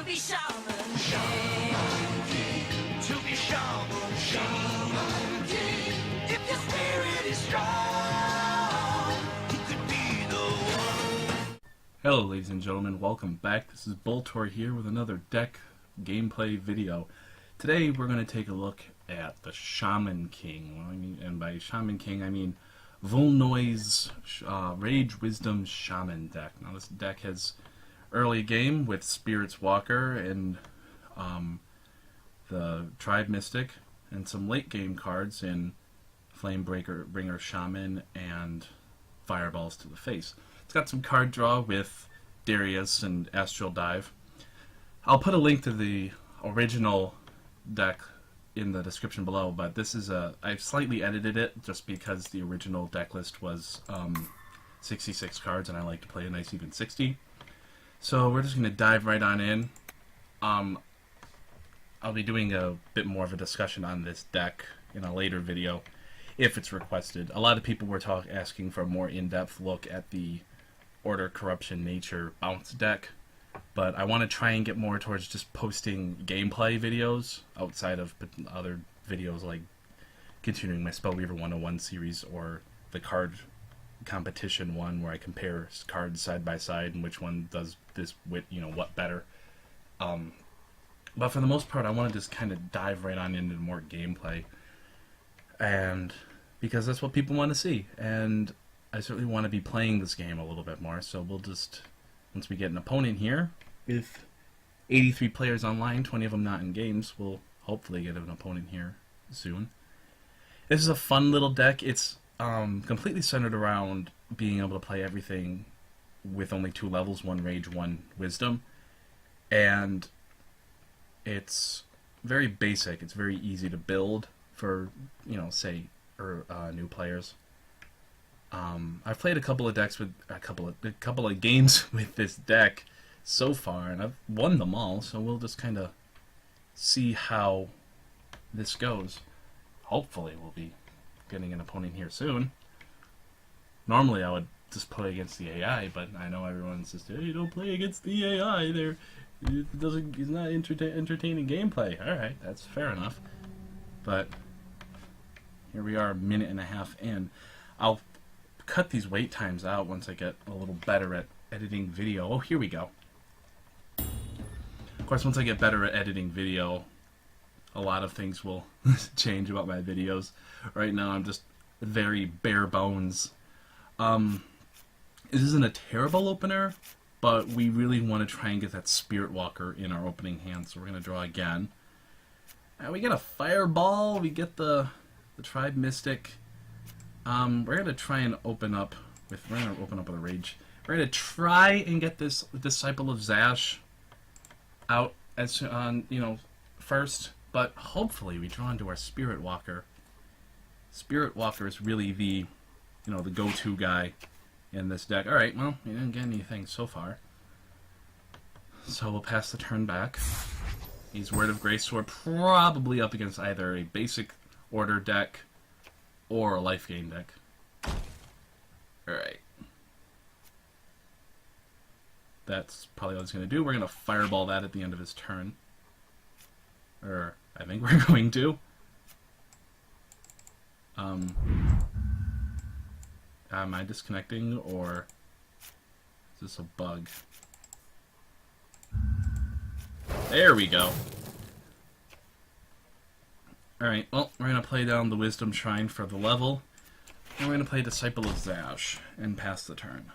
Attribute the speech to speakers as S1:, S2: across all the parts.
S1: to be Shaman King. To be Shaman King. If your spirit is strong, you could be the one.
S2: Hello ladies and gentlemen, welcome back. This is Vulenoy here with another deck gameplay video. Today we're going to take a look at the Shaman King. And by Shaman King I mean Vulenoy's Rage Wisdom Shaman deck. Now this deck has early game with Spirit's Walker and the Tribe Mystic, and some late game cards in Bringer Shaman and Fireballs to the Face. It's got some card draw with Darius and Astral Dive. I'll put a link to the original deck in the description below, but this is I've slightly edited it just because the original deck list was 66 cards and I like to play a nice even 60. So we're just going to dive right on in. I'll be doing a bit more of a discussion on this deck in a later video if it's requested. A lot of people were asking for a more in-depth look at the Order Corruption Nature bounce deck, but I want to try and get more towards just posting gameplay videos outside of other videos like continuing my Spellweaver 101 series or the card competition one where I compare cards side by side and which one does this with what better. But for the most part I want to just kind of dive right on into more gameplay, and because that's what people want to see, and I certainly want to be playing this game a little bit more. So we'll just, once we get an opponent here with 83 players online, 20 of them not in games, we'll hopefully get an opponent here soon. This is a fun little deck. It's completely centered around being able to play everything with only 2 levels, 1 Rage, 1 Wisdom, and it's very basic. It's very easy to build for, say, new players. I've played a couple of decks with a couple of games with this deck so far, and I've won them all. So we'll just kind of see how this goes. Hopefully, we'll be getting an opponent here soon. Normally, I would just play against the AI, but I know everyone says, "Hey, don't play against the AI. It's not entertaining gameplay." All right, that's fair enough. But here we are, a minute and a half in. I'll cut these wait times out once I get a little better at editing video. Oh, here we go. Of course, once I get better at editing video, a lot of things will change about my videos. Right now, I'm just very bare bones. This isn't a terrible opener, but we really want to try and get that Spirit Walker in our opening hand, so we're going to draw again. We get a Fireball, we get the Tribe Mystic. We're going to try and open up with a Rage. We're going to try and get this Disciple of Zash out as first, but hopefully we draw into our Spirit Walker. Spirit Walker is really the the go-to guy in this deck. All right, well, we didn't get anything so far, so we'll pass the turn back. He's Word of Grace, so we're probably up against either a basic order deck or a life gain deck. Alright. That's probably what it's going to do. We're going to Fireball that at the end of his turn. Or, I think we're going to. Am I disconnecting, or is this a bug? There we go. Alright, well, we're going to play down the Wisdom Shrine for the level, and we're going to play Disciple of Zash and pass the turn.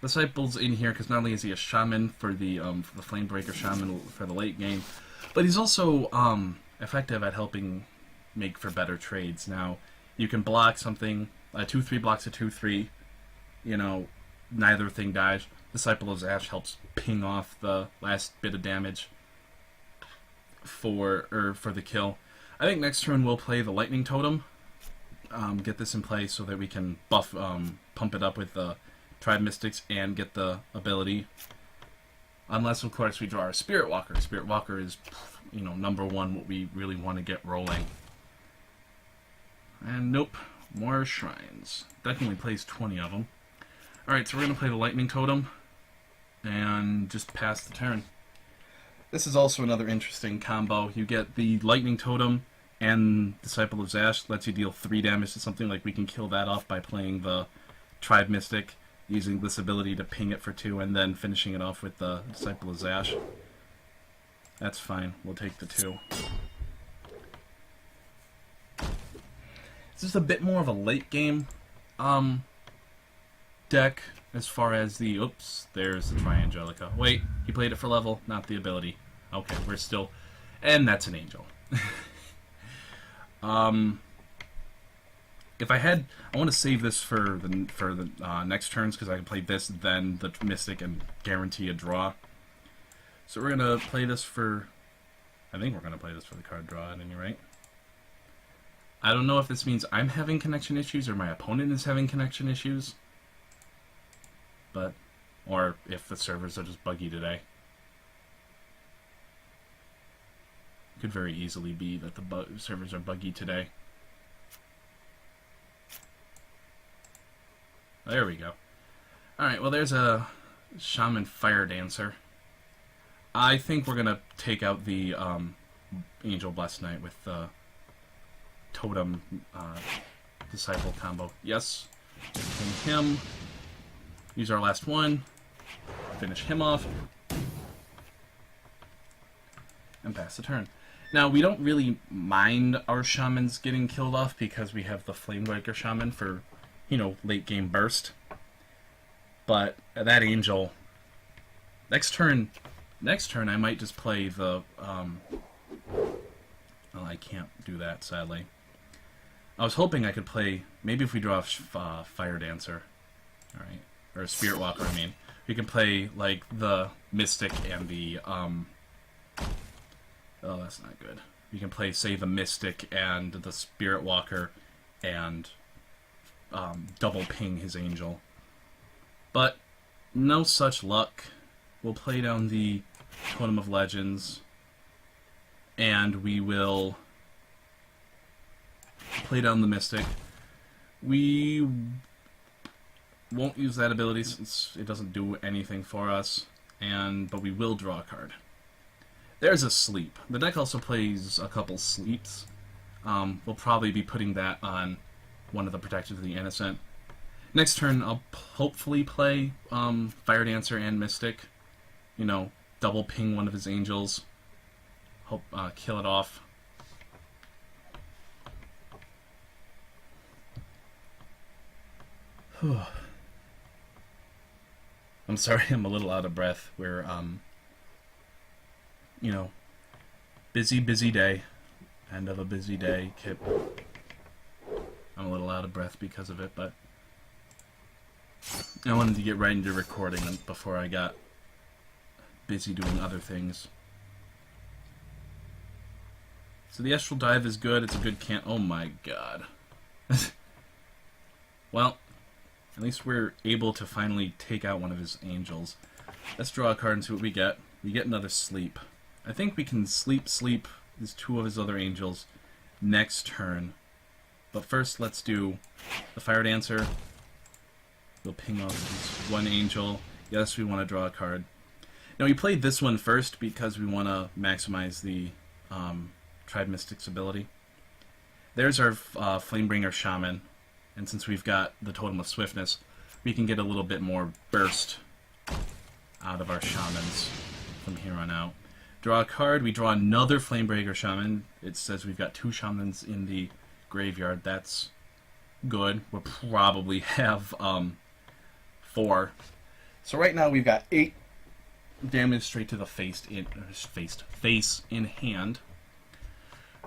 S2: Disciple's in here because not only is he a Shaman for the Flamebreaker Shaman for the late game, but he's also effective at helping make for better trades. Now, you can block something, 2-3 blocks a 2-3, neither thing dies. Disciple of Zash helps ping off the last bit of damage for the kill. I think next turn we'll play the Lightning Totem. Get this in play so that we can pump it up with the Tribe Mystics and get the ability. Unless, of course, we draw our Spirit Walker. Spirit Walker is, number one, what we really want to get rolling. And nope, more shrines. Definitely plays 20 of them. Alright, so we're going to play the Lightning Totem. and just pass the turn. This is also another interesting combo. You get the Lightning Totem and Disciple of Zash, lets you deal 3 damage to something. Like, we can kill that off by playing the Tribe Mystic, using this ability to ping it for 2, and then finishing it off with the Disciple of Zash. That's fine. We'll take the 2. This is a bit more of a late game deck as far as the... Oops, there's the Triangelica. Wait, he played it for level, not the ability. Okay, we're still... And that's an angel. If I had... I want to save this for the next turns, because I can play this, then the Mystic, and guarantee a draw. So we're going to play this for... I think we're going to play this for the card draw at any rate. I don't know if this means I'm having connection issues or my opponent is having connection issues. But... Or if the servers are just buggy today. Could very easily be that the servers are buggy today. There we go. Alright, well there's a Shaman Fire Dancer. I think we're going to take out the Angel Blessed Knight with the Totem Disciple combo. Yes. Ping him. Use our last one. Finish him off. And pass the turn. Now, we don't really mind our Shamans getting killed off because we have the Flamebreaker Shaman for, you know, late game burst. But that Angel... Next turn I might just play the... Well, I can't do that, sadly. I was hoping I could play... Maybe if we draw a Fire Dancer. Alright. Or a Spirit Walker, I mean. We can play, like, the Mystic and the... Oh, that's not good. We can play, say, the Mystic and the Spirit Walker and double ping his Angel. But no such luck. We'll play down the Totem of Legends, and we will play down the Mystic. We won't use that ability since it doesn't do anything for us, but we will draw a card. There's a sleep. The deck also plays a couple sleeps. We'll probably be putting that on one of the Protectors of the Innocent. Next turn, I'll hopefully play Fire Dancer and Mystic. You know, double ping one of his Angels. Hope kill it off. I'm sorry, I'm a little out of breath. We're you know, busy day. End of a busy day. Kip. I'm a little out of breath because of it, but I wanted to get right into recording before I got busy doing other things. So the Astral Dive is good. It's a good oh my god. Well, at least we're able to finally take out one of his Angels. Let's draw a card and see what we get. We get another sleep. I think we can sleep these 2 of his other Angels next turn. But first, let's do the Fire Dancer. We'll ping off his 1 Angel. Yes, we want to draw a card. Now, we played this one first because we want to maximize the Tribe Mystic's ability. There's our Flamebringer Shaman. And since we've got the Totem of Swiftness, we can get a little bit more burst out of our Shamans from here on out. Draw a card. We draw another Flamebreaker Shaman. It says we've got 2 Shamans in the graveyard. That's good. We'll probably have 4. So right now we've got 8 damage straight to the face in hand.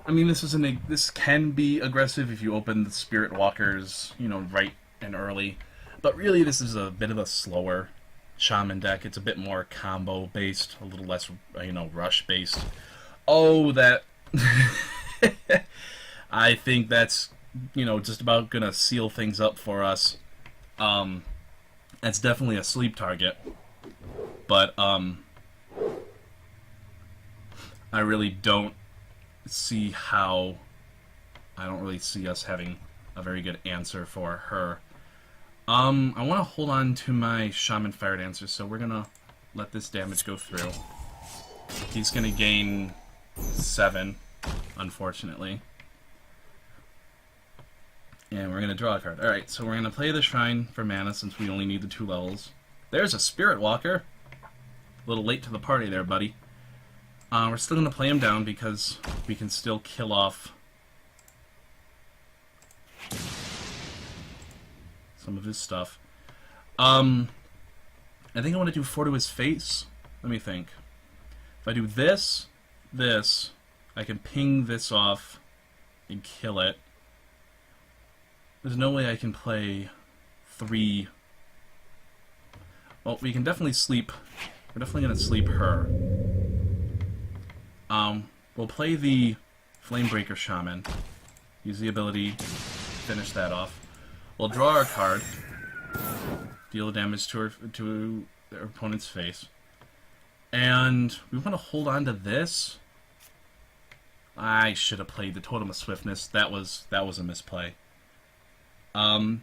S2: I mean, this can be aggressive if you open the Spirit Walkers, you know, right and early. But really, this is a bit of a slower Shaman deck. It's a bit more combo based, a little less, you know, rush based. Oh, that I think that's, you know, just about gonna seal things up for us. That's definitely a sleep target, but I really don't see how. I don't really see us having a very good answer for her. I want to hold on to my Shaman Fire Dancer, so we're gonna let this damage go through. He's going to gain 7, unfortunately. And we're going to draw a card. Alright, so we're going to play the Shrine for mana since we only need the 2 levels. There's a Spirit Walker. A little late to the party there, buddy. We're still going to play him down because we can still kill off some of his stuff. I think I want to do 4 to his face. Let me think. If I do this, I can ping this off and kill it. There's no way I can play 3. Well, we can definitely sleep. We're definitely going to sleep her. We'll play the Flamebreaker Shaman. Use the ability to finish that off. We'll draw our card. Deal damage to their opponent's face. And we want to hold on to this. I should have played the Totem of Swiftness. That was a misplay. I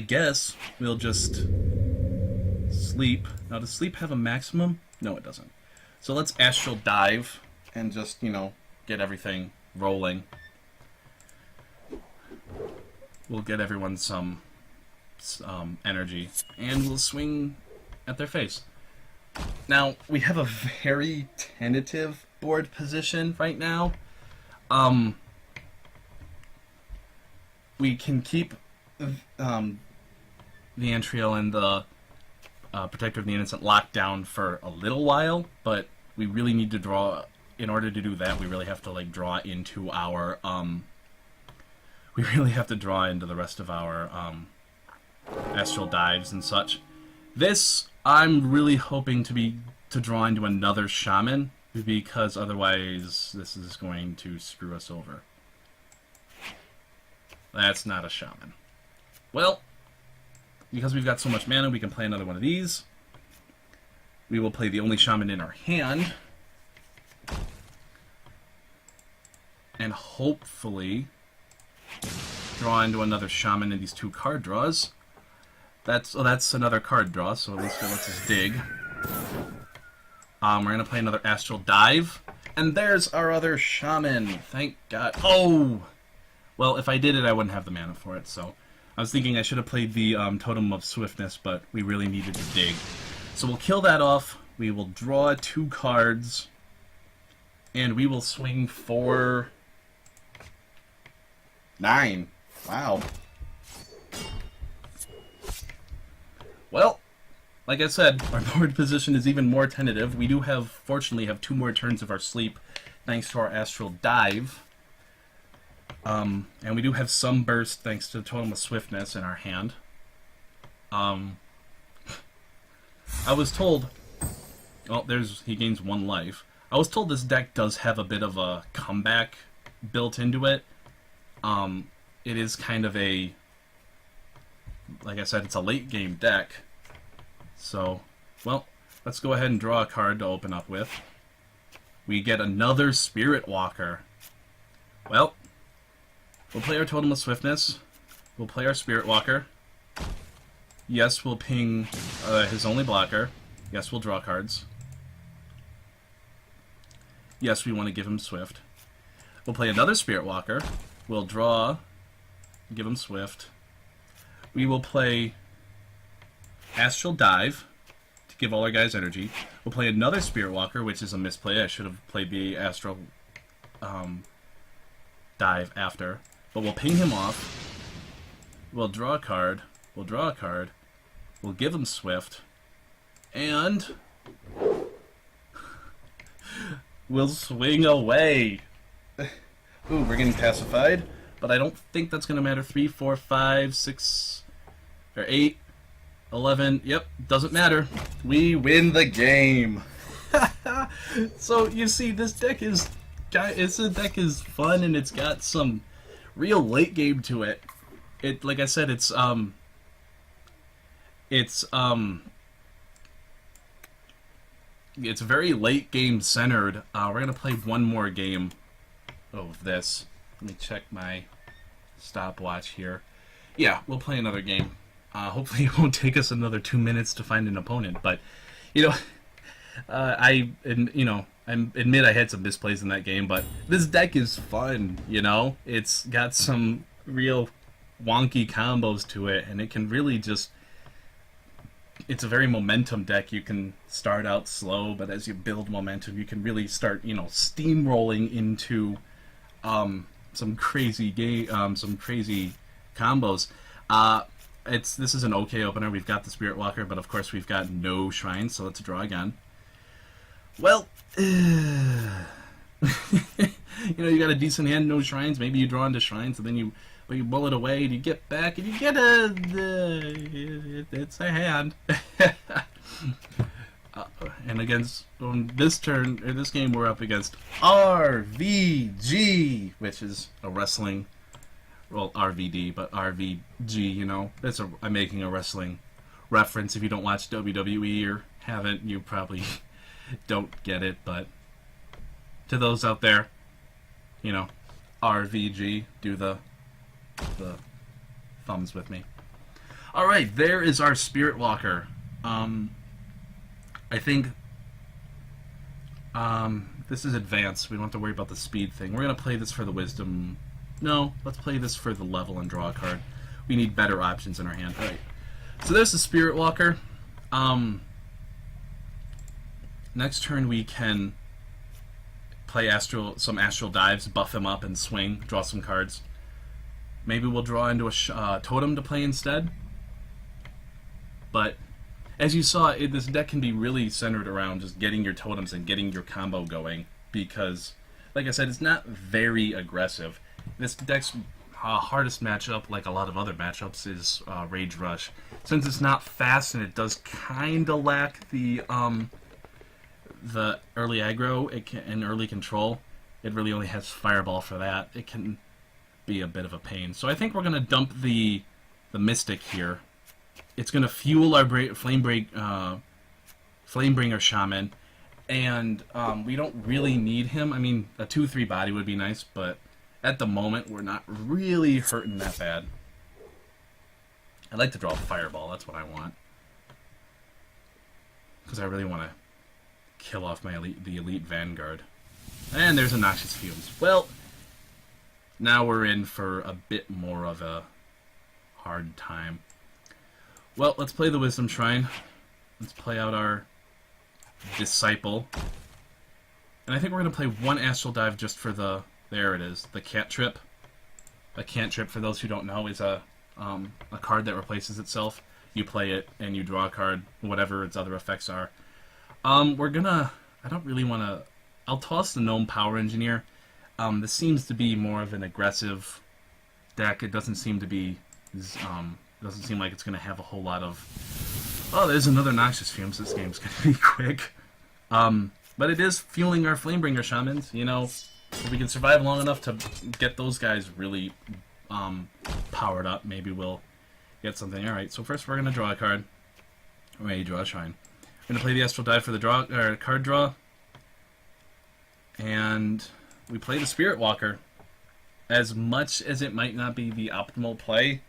S2: guess we'll just sleep. Now, does sleep have a maximum? No, it doesn't. So let's Astral Dive and just, you know, get everything rolling. We'll get everyone some energy, and we'll swing at their face. Now, we have a very tentative board position right now. We can keep the Antriel and the Protector of the Innocent locked down for a little while, but we really need to draw. In order to do that, we really have to like draw into our we really have to draw into the rest of our Astral Dives and such. This I'm really hoping to draw into another Shaman, because otherwise this is going to screw us over. That's not a Shaman. Well, because we've got so much mana, we can play another one of these. We will play the only Shaman in our hand. And hopefully draw into another Shaman in these 2 card draws. That's another card draw, so at least it lets us dig. We're going to play another Astral Dive. And there's our other Shaman. Thank God. Oh! Well, if I did it, I wouldn't have the mana for it, so I was thinking I should have played the Totem of Swiftness, but we really needed to dig. So we'll kill that off. We will draw 2 cards. And we will swing for 9. Wow. Well, like I said, our board position is even more tentative. We do fortunately have 2 more turns of our sleep, thanks to our Astral Dive. And we do have some burst thanks to the Totem of Swiftness in our hand. I was told... Well, he gains 1 life. I was told this deck does have a bit of a comeback built into it. It is kind of a... Like I said, it's a late game deck. So, well, let's go ahead and draw a card to open up with. We get another Spirit Walker. Well... We'll play our Totem of Swiftness. We'll play our Spirit Walker. Yes, we'll ping his only blocker. Yes, we'll draw cards. Yes, we want to give him Swift. We'll play another Spirit Walker. We'll draw, give him Swift. We will play Astral Dive to give all our guys energy. We'll play another Spirit Walker, which is a misplay. I should have played the Astral Dive after. But we'll ping him off. We'll draw a card. We'll draw a card. We'll give him Swift. And we'll swing away. Ooh, we're getting pacified. But I don't think that's going to matter. 3, 4, 5, 6, or 8, 11. Yep, doesn't matter. We win the game. So, you see, this deck is fun, and it's got some real late game to it. Like I said, it's very late game centered. We're gonna play one more game of this. Let me check my stopwatch here. Yeah, we'll play another game. Hopefully it won't take us another 2 minutes to find an opponent. But, you know, I admit I had some misplays in that game, but this deck is fun, you know? It's got some real wonky combos to it, and it can really just... It's a very momentum deck. You can start out slow, but as you build momentum, you can really start, you know, steamrolling into some crazy combos. This is an okay opener. We've got the Spirit Walker, but of course we've got no shrines, so let's draw again. Well, you know, you got a decent hand, no shrines. Maybe you draw into shrines, and then you mull it away, and you get back, and you get it's a hand. And against on this turn, or this game, we're up against RVG, which is a wrestling, well, RVD, but RVG. You know, I'm making a wrestling reference. If you don't watch WWE or haven't, you probably don't get it. But to those out there, you know, RVG, do the thumbs with me. All right, there is our Spirit Walker. I think this is advanced. We don't have to worry about the speed thing. We're going to play this for the wisdom. No, let's play this for the level and draw a card. We need better options in our hand. All right. So there's the Spirit Walker. Next turn we can play some Astral Dives, buff him up and swing, draw some cards. Maybe we'll draw into a Totem to play instead. But as you saw, this deck can be really centered around just getting your totems and getting your combo going, because, like I said, it's not very aggressive. This deck's hardest matchup, like a lot of other matchups, is Rage Rush. Since it's not fast and it does kind of lack the early aggro and early control, it really only has Fireball for that. It can be a bit of a pain. So I think we're going to dump the Mystic here. It's going to fuel our Flamebringer Shaman, and we don't really need him. I mean, a 2/3 body would be nice, but at the moment we're not really hurting that bad. I'd like to draw a Fireball. That's what I want, because I really want to kill off the Elite Vanguard. And there's a Noxious Fumes. Well, now we're in for a bit more of a hard time. Well, let's play the Wisdom Shrine. Let's play out our Disciple. And I think we're going to play one Astral Dive just for the... There it is, the Cantrip. A Cantrip, for those who don't know, is a card that replaces itself. You play it, and you draw a card, whatever its other effects are. We're gonna... I don't really want to... I'll toss the Gnome Power Engineer. This seems to be more of an aggressive deck. It doesn't seem to be... doesn't seem like it's going to have a whole lot of... Oh, there's another Noxious Fumes. This game's going to be quick. But it is fueling our Flamebringer Shamans. You know, if we can survive long enough to get those guys really powered up, maybe we'll get something. Alright, so first we're going to draw a card. Or maybe draw a shrine. We're going to play the Astral Dive for the card draw. And we play the Spirit Walker. As much as it might not be the optimal play,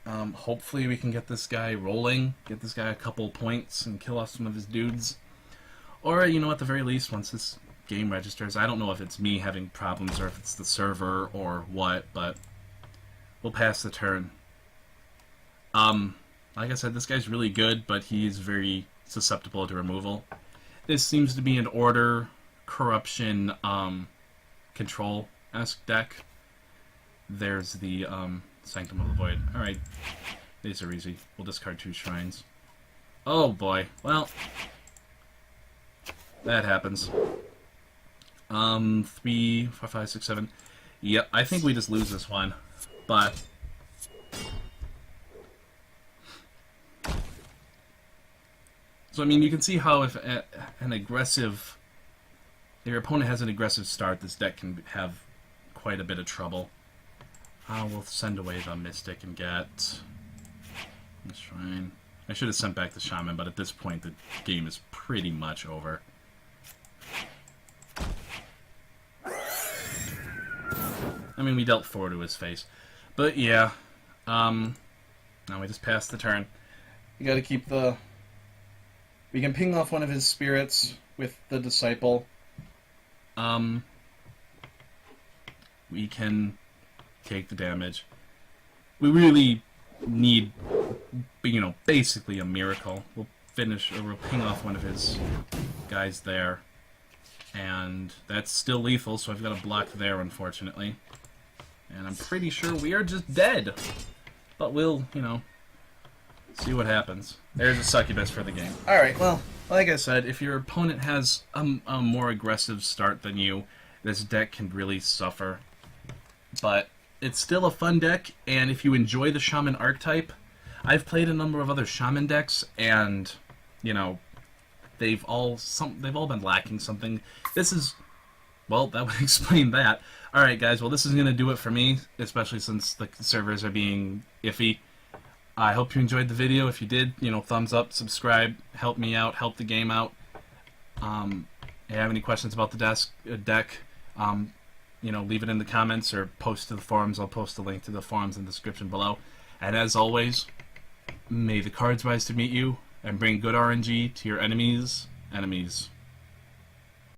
S2: hopefully we can get this guy rolling, get this guy a couple points, and kill off some of his dudes. Or, you know, at the very least, once this game registers, I don't know if it's me having problems or if it's the server or what, but we'll pass the turn. Like I said, this guy's really good, but he's very susceptible to removal. This seems to be an order, corruption, control-esque deck. There's the Sanctum of the Void. Alright, these are easy. We'll discard 2 shrines. Oh boy, well, that happens. 3, 4, 5, 6, 7. Yep, I think we just lose this one, but... So, I mean, you can see how if an aggressive... If your opponent has an aggressive start, this deck can have quite a bit of trouble. We'll send away the Mystic and get the Shrine. I should have sent back the Shaman, but at this point the game is pretty much over. I mean, we dealt 4 to his face. But yeah, Now we just passed the turn. You gotta keep the... We can ping off one of his spirits with the Disciple. We can take the damage. We really need, you know, basically a miracle. We'll ping off one of his guys there. And that's still lethal, so I've got a block there, unfortunately. And I'm pretty sure we are just dead. But we'll, you know, see what happens. There's a succubus for the game. Alright, well, like I said, if your opponent has a more aggressive start than you, this deck can really suffer. But it's still a fun deck, and if you enjoy the Shaman archetype, I've played a number of other Shaman decks, and, you know, they've all been lacking something. This is, well, that would explain that. Alright guys, well this is going to do it for me, especially since the servers are being iffy. I hope you enjoyed the video. If you did, you know, thumbs up, subscribe, help me out, help the game out. If you have any questions about the deck, you know, leave it in the comments or post to the forums. I'll post a link to the forums in the description below. And as always, may the cards rise to meet you, and bring good RNG to your enemies' enemies.